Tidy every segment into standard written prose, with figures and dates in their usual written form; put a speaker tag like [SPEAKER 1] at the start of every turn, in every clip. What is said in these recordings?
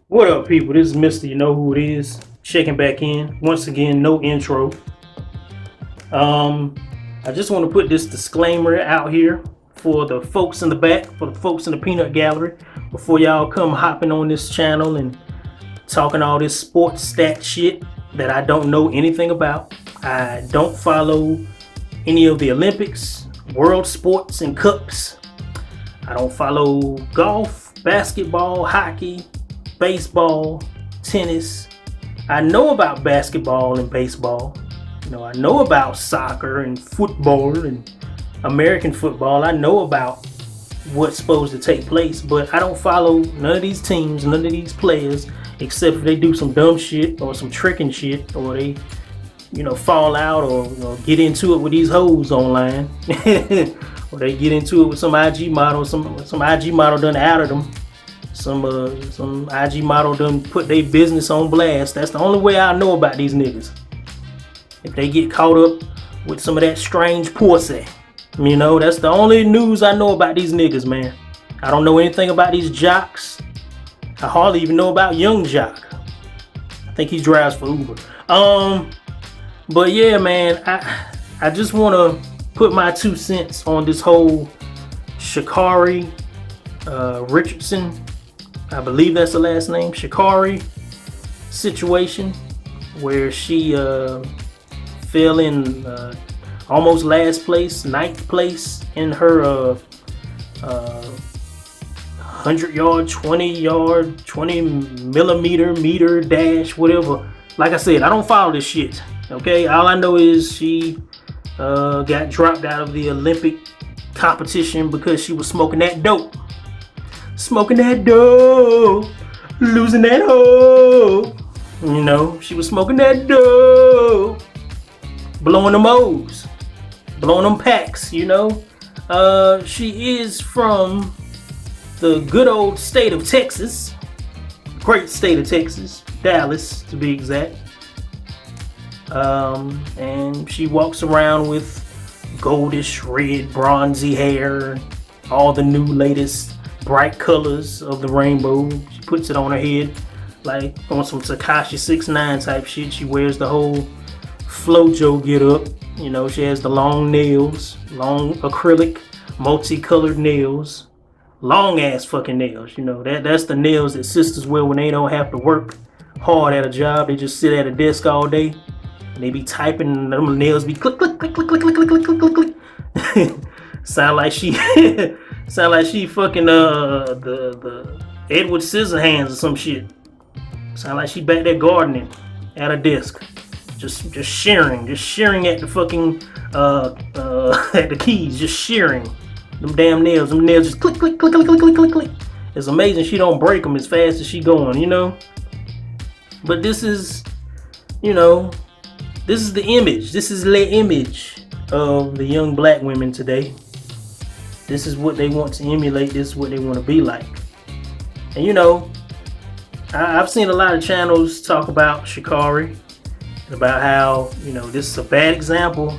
[SPEAKER 1] What up, people? This is Mr. You Know Who It Is. Checking back in. Once again, no intro. I just want to put this disclaimer out here for the folks in the back, for the folks in the peanut gallery, before y'all come hopping on this channel and talking all this sports stat shit that I don't know anything about. I don't follow any of the Olympics, world sports, and cups. I don't follow golf, basketball, hockey, baseball, tennis. I know about basketball and baseball. I know about soccer and football and American football. I know about what's supposed to take place, but I don't follow none of these teams, none of these players, except if they do some dumb shit or some tricking shit, or they, fall out or get into it with these hoes online, or they get into it with some IG model, some IG model done outed them. Some IG model done put their business on blast. That's the only way I know about these niggas. If they get caught up with some of that strange pussy, that's the only news I know about these niggas, man. I don't know anything about these jocks. I hardly even know about Young Jock. I think he drives for Uber. But yeah, man, I just want to put my 2 cents on this whole Sha'Carri Richardson, I believe that's the last name, Sha'Carri situation, where she fell in almost last place, 9th place in her 100-yard, 20 millimeter meter dash, whatever. Like I said, I don't follow this shit. Okay, all I know is she got dropped out of the Olympic competition because she was smoking that dope. Smoking that dope, losing that hoe. She was smoking that dope, blowing them O's, blowing them packs. She is from the good old state of Texas, great state of Texas, Dallas to be exact. And she walks around with goldish red, bronzy hair, all the new latest bright colors of the rainbow. She puts it on her head like on some Tekashi 6ix9ine type shit. She wears the whole Flojo get up. She has the long nails, long acrylic, multicolored nails, long ass fucking nails. That's the nails that sisters wear when they don't have to work hard at a job. They just sit at a desk all day and they be typing, and them nails be click click click click click click click click click click. Sound like she fucking the Edward Scissorhands or some shit. Sound like she back there gardening at a desk, just shearing at the fucking at the keys, just shearing them damn nails. Them nails just click click click click click click click click. It's amazing she don't break them as fast as she going, But this is, this is the image. This is the image of the young black women today. This is what they want to emulate. This is what they want to be like. And I've seen a lot of channels talk about Sha'Carri and about how, this is a bad example.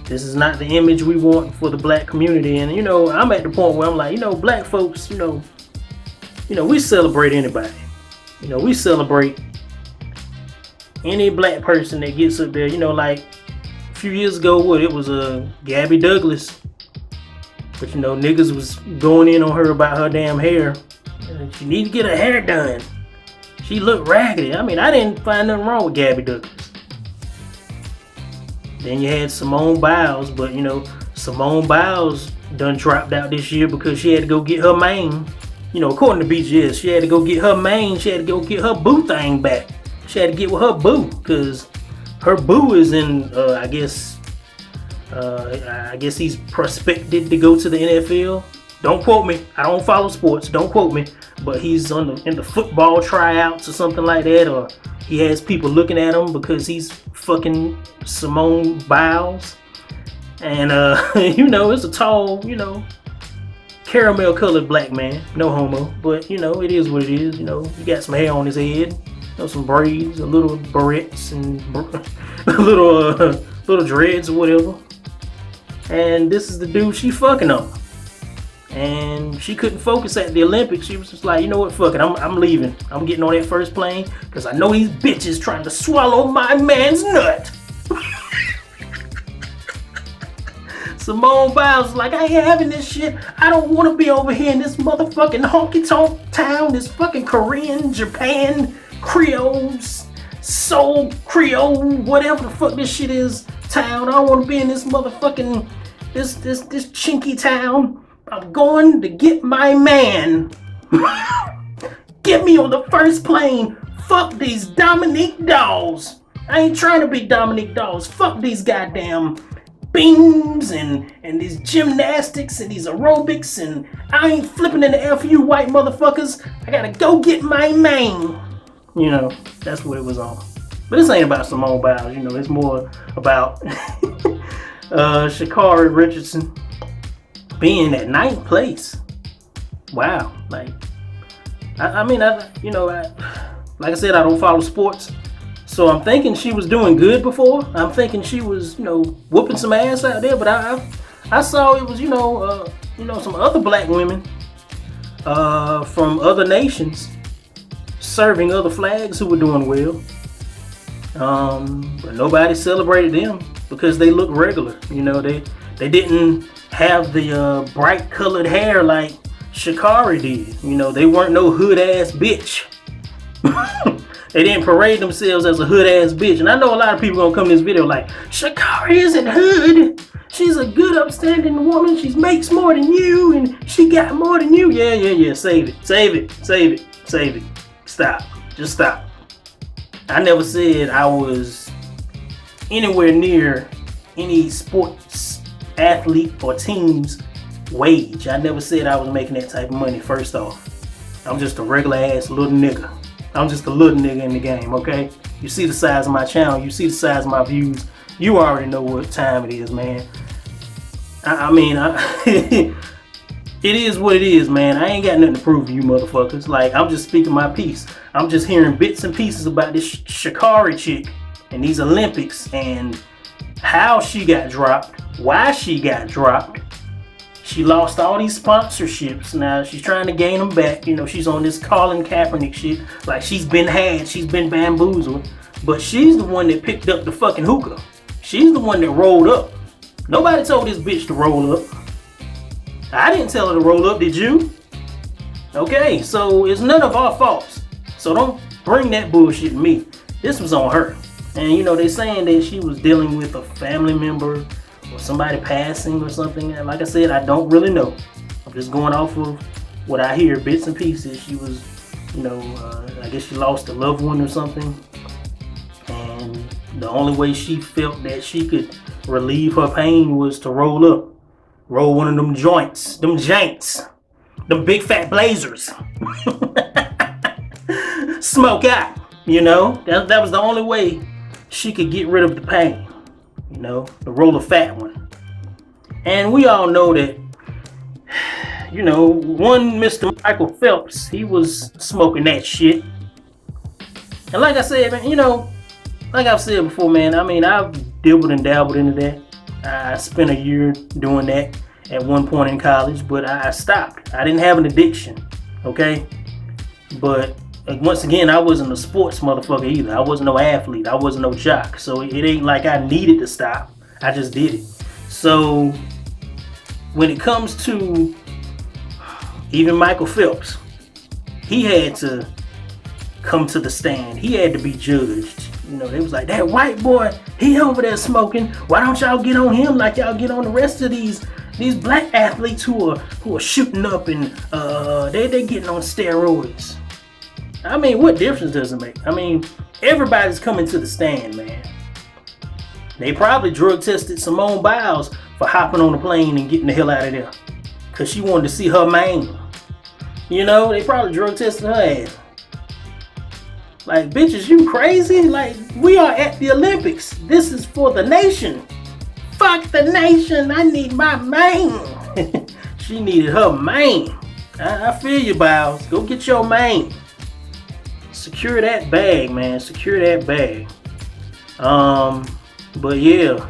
[SPEAKER 1] This is not the image we want for the black community. And, I'm at the point where I'm like, black folks, we celebrate anybody. We celebrate any black person that gets up there. Like a few years ago, it was Gabby Douglas. But niggas was going in on her about her damn hair. She need to get her hair done. She looked raggedy. I didn't find nothing wrong with Gabby Douglas. Then you had Simone Biles, but Simone Biles done dropped out this year because she had to go get her mane. According to BGS, she had to go get her mane. She had to go get her boo thing back. She had to get with her boo because her boo is in, I guess he's prospected to go to the NFL. Don't quote me. I don't follow sports. Don't quote me. But he's in the football tryouts or something like that, or he has people looking at him because he's fucking Simone Biles. And it's a tall, caramel colored black man. No homo, but it is what it is. He got some hair on his head, some braids, a little barrettes, and little dreads or whatever. And this is the dude she fucking on. and she couldn't focus at the Olympics. She was just like, you know what, fuck it, I'm leaving. I'm getting on that first plane because I know these bitches trying to swallow my man's nut. Simone Biles was like, I ain't having this shit. I don't want to be over here in this motherfucking honky-tonk town, this fucking Korean, Japan, Creoles, Seoul, Creole, whatever the fuck this shit is, town. I don't want to be in this motherfucking, this chinky town. I'm going to get my man. Get me on the first plane. Fuck these Dominique dolls. I ain't trying to be Dominique dolls. Fuck these goddamn beams and these gymnastics and these aerobics, and I ain't flipping in the air for you white motherfuckers. I gotta go get my man. You know, that's what it was on. But this ain't about Simone Biles, you know, it's more about Sha'Carri Richardson being at 9th place. Wow. Like, like I said, I don't follow sports. So I'm thinking she was doing good before. I'm thinking she was, you know, whooping some ass out there. But I saw it was, some other black women from other nations serving other flags who were doing well. But nobody celebrated them because they look regular. You know, they didn't have the bright colored hair like Sha'Carri did. You know, they weren't no hood ass bitch. They didn't parade themselves as a hood ass bitch. And I know a lot of people gonna come to this video like, Sha'Carri isn't hood. She's a good upstanding woman. She makes more than you and she got more than you. Yeah. Save it. Stop. Just stop. I never said I was anywhere near any sports athlete or team's wage. I never said I was making that type of money, first off. I'm just a regular ass little nigga. I'm just a little nigga in the game, okay? You see the size of my channel, you see the size of my views, you already know what time it is, man. It is what it is, man. I ain't got nothing to prove to you motherfuckers. Like, I'm just speaking my piece. I'm just hearing bits and pieces about this Sha'Carri chick and these Olympics and how she got dropped, why she got dropped. She lost all these sponsorships. Now she's trying to gain them back. You know, she's on this Colin Kaepernick shit. Like, she's been had, she's been bamboozled. But she's the one that picked up the fucking hookah. She's the one that rolled up. Nobody told this bitch to roll up. I didn't tell her to roll up, did you? Okay, so it's none of our faults. So don't bring that bullshit to me. This was on her. And you know, they saying that she was dealing with a family member or somebody passing or something. And like I said, I don't really know. I'm just going off of what I hear, bits and pieces. She was, I guess she lost a loved one or something. And the only way she felt that she could relieve her pain was to roll up. Roll one of them joints, them janks, them big fat blazers. Smoke out, you know? That was the only way she could get rid of the pain. You know, the roll a fat one. And we all know that, one Mr. Michael Phelps, he was smoking that shit. And like I said, man, like I've said before, man, I've dabbled and dabbled into that. I spent a year doing that at one point in college, but I stopped. I didn't have an addiction, okay? But once again, I wasn't a sports motherfucker either. I wasn't no athlete. I wasn't no jock. So it ain't like I needed to stop. I just did it. So when it comes to even Michael Phelps, he had to come to the stand. He had to be judged. They was like, that white boy, he over there smoking. Why don't y'all get on him like y'all get on the rest of these black athletes who are shooting up and they getting on steroids? What difference does it make? Everybody's coming to the stand, man. They probably drug tested Simone Biles for hopping on the plane and getting the hell out of there, cause she wanted to see her man. They probably drug tested her ass. Like, bitches, you crazy? Like, we are at the Olympics. This is for the nation. Fuck the nation. I need my man. She needed her man. I feel you, Biles. Go get your man. Secure that bag, man. Secure that bag. But yeah.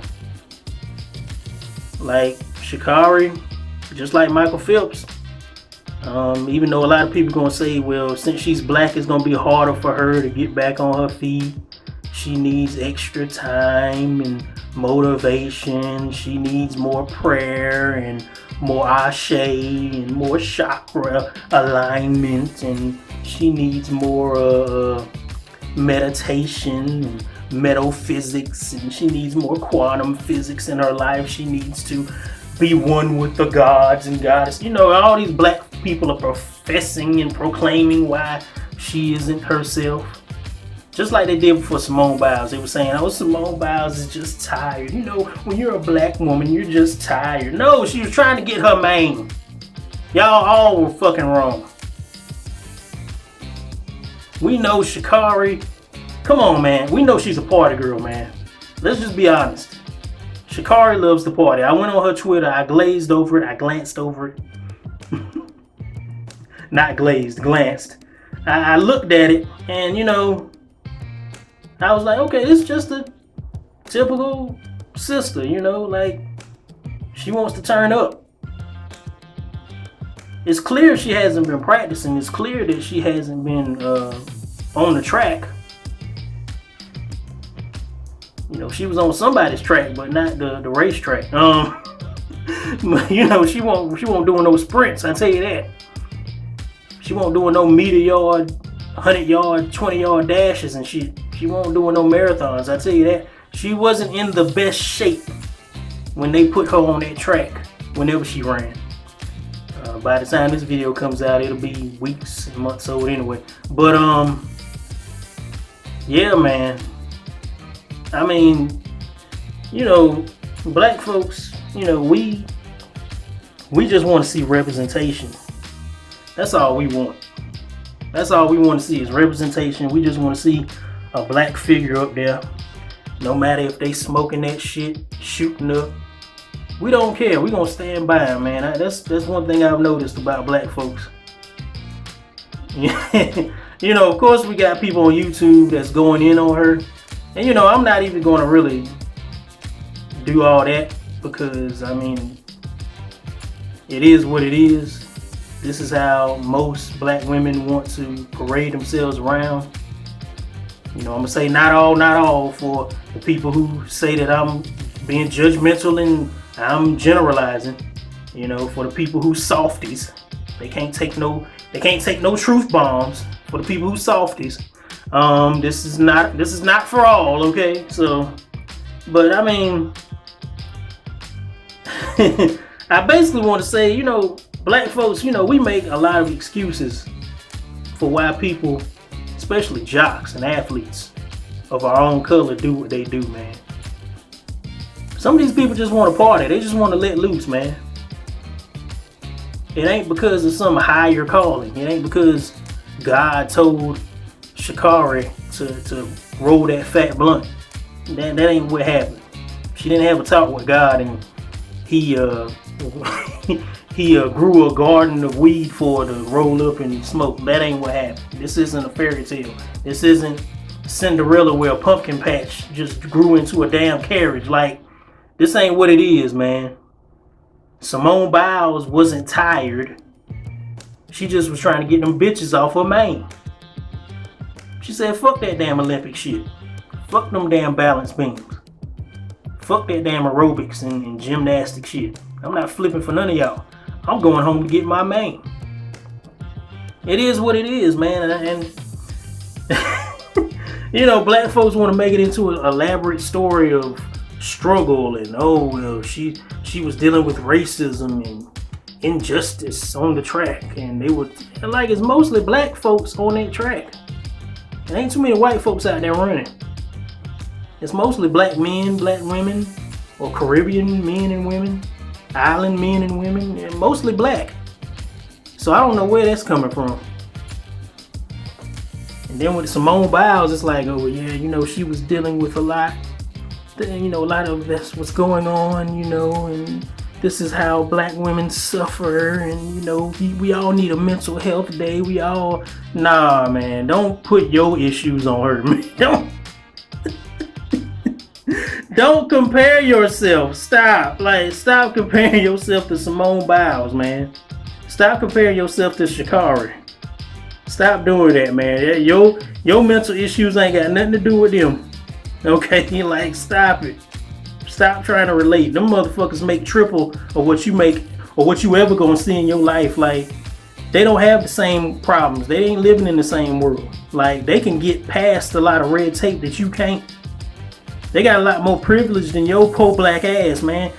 [SPEAKER 1] Like Sha'Carri, just like Michael Phelps, Even though a lot of people gonna say, well, since she's black, it's gonna be harder for her to get back on her feet. She needs extra time and motivation. She needs more prayer and more ashe and more chakra alignment, and she needs more meditation and metaphysics, and she needs more quantum physics in her life. She needs to be one with the gods and goddess. You know, all these black people are professing and proclaiming why she isn't herself. Just like they did for Simone Biles. They were saying, oh, Simone Biles is just tired. You know, when you're a black woman, you're just tired. No, she was trying to get her man. Y'all all were fucking wrong. We know Sha'Carri. Come on, man. We know she's a party girl, man. Let's just be honest. Sha'Carri loves the party. I went on her Twitter. I glazed over it. I glanced over it. Not glazed, glanced. I looked at it, and you know, I was like, okay, it's just a typical sister, you know, like she wants to turn up. It's clear she hasn't been practicing. It's clear that she hasn't been on the track. You know, she was on somebody's track, but not the racetrack. You know, she won't doing no sprints. I tell you that. She won't doing no meter yard, 100-yard, 20-yard dashes and shit. She won't doing no marathons. I tell you that. She wasn't in the best shape when they put her on that track. Whenever she ran. By the time this video comes out, it'll be weeks and months old anyway. But yeah, man. I mean, you know, black folks, you know, we just want to see representation. That's all we want. That's all we want to see is representation. We just want to see a black figure up there. No matter if they smoking that shit, shooting up. We don't care. We gonna stand by them, man. That's one thing I've noticed about black folks. You know, of course we got people on YouTube that's going in on her. And you know, I'm not even going to really do all that because, I mean, it is what it is. This is how most black women want to parade themselves around. You know, I'm going to say not all for the people who say that I'm being judgmental and I'm generalizing. You know, for the people who softies. They can't take no truth bombs. For the people who softies. This is not for all, okay? So, but I mean, I basically want to say, you know, black folks, you know, we make a lot of excuses for why people, especially jocks and athletes of our own color, do what they do, man. Some of these people just want to party. They just want to let loose, man. It ain't because of some higher calling. It ain't because God told Sha'Carri to roll that fat blunt. That ain't what happened. She didn't have a talk with God, and he grew a garden of weed for her to roll up and smoke. That ain't what happened. This isn't a fairy tale. This isn't Cinderella where a pumpkin patch just grew into a damn carriage. Like, this ain't what it is, man. Simone Biles wasn't tired. She just was trying to get them bitches off her mane. She said, fuck that damn Olympic shit. Fuck them damn balance beams. Fuck that damn aerobics and gymnastic shit. I'm not flipping for none of y'all. I'm going home to get my mane. It is what it is, man. And you know, black folks want to make it into an elaborate story of struggle and, oh, well, she was dealing with racism and injustice on the track. And they were, like, it's mostly black folks on that track. There ain't too many white folks out there running. It's mostly black men, black women, or Caribbean men and women, island men and women, and mostly black. So I don't know where that's coming from. And then with Simone Biles, it's like, oh yeah, you know, she was dealing with a lot. You know, a lot of that's what's going on, you know, and this is how black women suffer, and you know, we all need a mental health day. We all, nah, man, don't put your issues on her, man. Don't compare yourself. Stop comparing yourself to Simone Biles, man. Stop comparing yourself to Sha'Carri. Stop doing that, man. Your mental issues ain't got nothing to do with them. Okay, like, stop it. Stop trying to relate. Them motherfuckers make triple of what you make or what you ever gonna see in your life. Like, they don't have the same problems. They ain't living in the same world. Like, they can get past a lot of red tape that you can't. They got a lot more privilege than your poor black ass, man.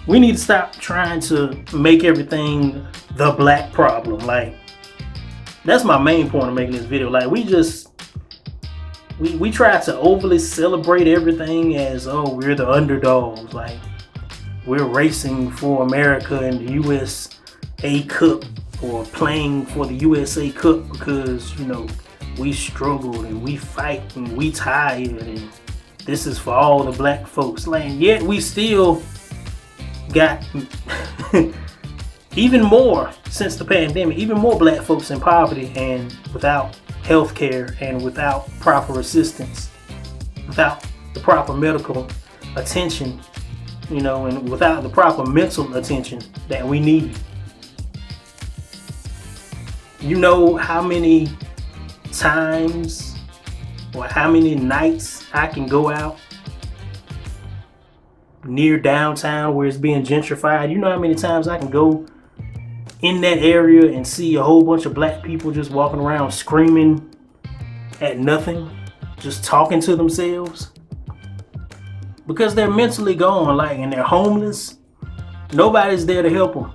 [SPEAKER 1] We need to stop trying to make everything the black problem. Like, that's my main point of making this video. Like, we try to overly celebrate everything as, oh, we're the underdogs. Like, we're racing for America in the USA Cup, or playing for the USA Cup because, you know, we struggled and we fight and we tired and this is for all the black folks. Like, yet we still got even more since the pandemic, even more black folks in poverty and without health care and without proper assistance, without the proper medical attention, you know, and without the proper mental attention that we need. You know how many times or how many nights I can go out near downtown where it's being gentrified? You know how many times I can go in that area and see a whole bunch of black people just walking around screaming at nothing, just talking to themselves? Because they're mentally gone, like, and they're homeless. Nobody's there to help them.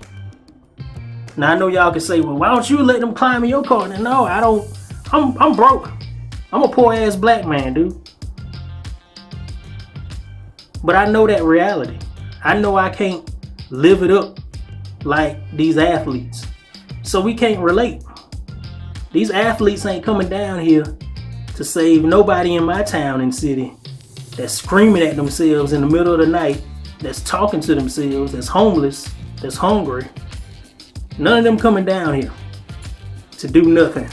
[SPEAKER 1] Now I know y'all can say, well, why don't you let them climb in your car? And no, I don't. I'm broke. I'm a poor ass black man, dude. But I know that reality. I know I can't live it up like these athletes. So we can't relate. These athletes ain't coming down here to save nobody in my town and city that's screaming at themselves in the middle of the night, that's talking to themselves, that's homeless, that's hungry. None of them coming down here to do nothing.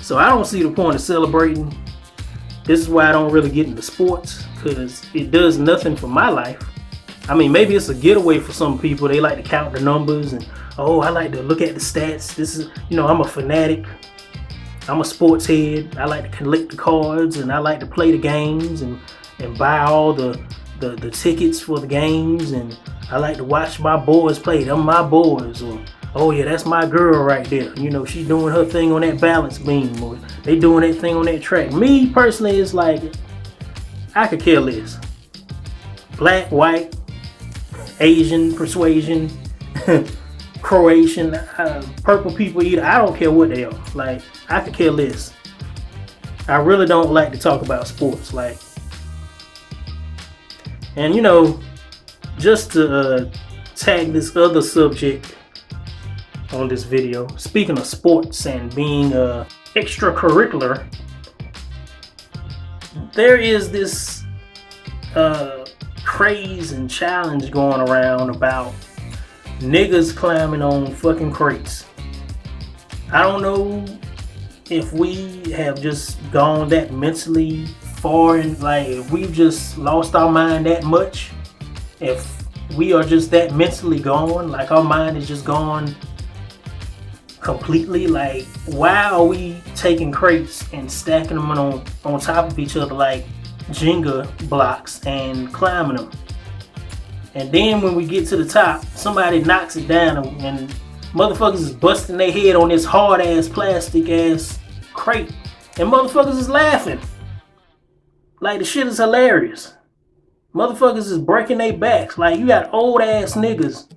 [SPEAKER 1] So I don't see the point of celebrating. This is why I don't really get into sports, because it does nothing for my life. I mean, maybe it's a getaway for some people. They like to count the numbers and, oh, I like to look at the stats. This is, you know, I'm a fanatic. I'm a sports head. I like to collect the cards and I like to play the games and buy all the tickets for the games, and I like to watch my boys play. Them my boys. Or, oh yeah, that's my girl right there. You know, she's doing her thing on that balance beam, or they doing that thing on that track. Me personally, it's like, I could care less. Black, white, Asian, persuasion, Croatian, purple people eater, I don't care what they are. Like, I could care less. I really don't like to talk about sports. Like, and you know, just to tag this other subject on this video, speaking of sports and being extracurricular, there is this craze and challenge going around about niggas climbing on fucking crates. I don't know if we have just gone that mentally far, and like, if we've just lost our mind that much, if we are just that mentally gone, like our mind is just gone completely. Like, why are we taking crates and stacking them on top of each other like Jenga blocks and climbing them? And then when we get to the top, somebody knocks it down and motherfuckers is busting their head on this hard ass plastic ass crate, and motherfuckers is laughing. Like, the shit is hilarious. Motherfuckers is breaking their backs. Like, you got old ass niggas.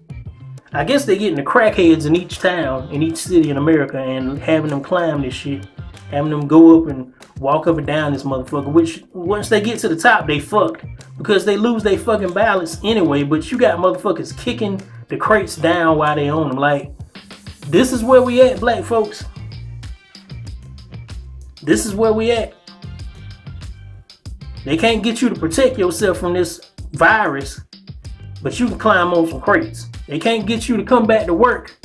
[SPEAKER 1] I guess they getting the crackheads in each town, in each city in America, and having them climb this shit. Having them go up and walk up and down this motherfucker, which once they get to the top, they fucked. Because they lose their fucking balance anyway, but you got motherfuckers kicking the crates down while they on them. Like, this is where we at, black folks. This is where we at. They can't get you to protect yourself from this virus, but you can climb on some crates. They can't get you to come back to work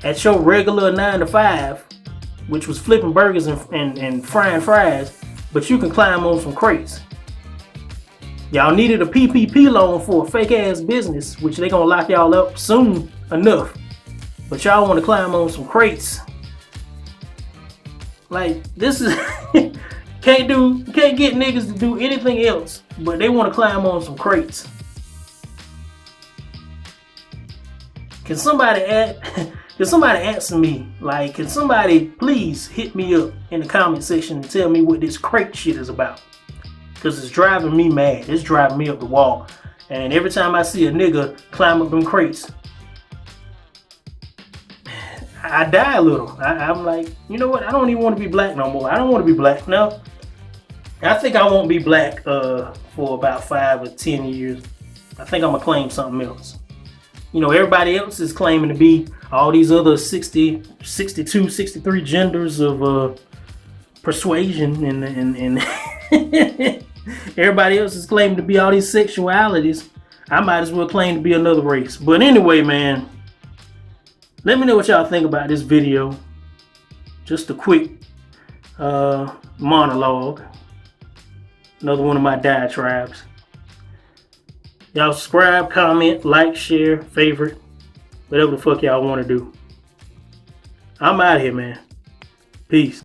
[SPEAKER 1] at your regular 9 to 5, which was flipping burgers and frying fries, but you can climb on some crates. Y'all needed a PPP loan for a fake ass business, which they gonna lock y'all up soon enough. But y'all want to climb on some crates. Like, this is can't get niggas to do anything else, but they want to climb on some crates. Can somebody answer me? Like, can somebody please hit me up in the comment section and tell me what this crate shit is about? Because it's driving me mad. It's driving me up the wall. And every time I see a nigga climb up them crates, I die a little. I'm like, you know what? I don't even want to be black no more. I don't want to be black. No. I think I won't be black for about 5 or 10 years. I think I'm going to claim something else. You know, everybody else is claiming to be all these other 60, 62, 63 genders of persuasion and everybody else is claiming to be all these sexualities. I might as well claim to be another race. But anyway, man, let me know what y'all think about this video. Just a quick monologue. Another one of my diatribes. Y'all subscribe, comment, like, share, favorite, whatever the fuck y'all want to do. I'm out of here, man. Peace.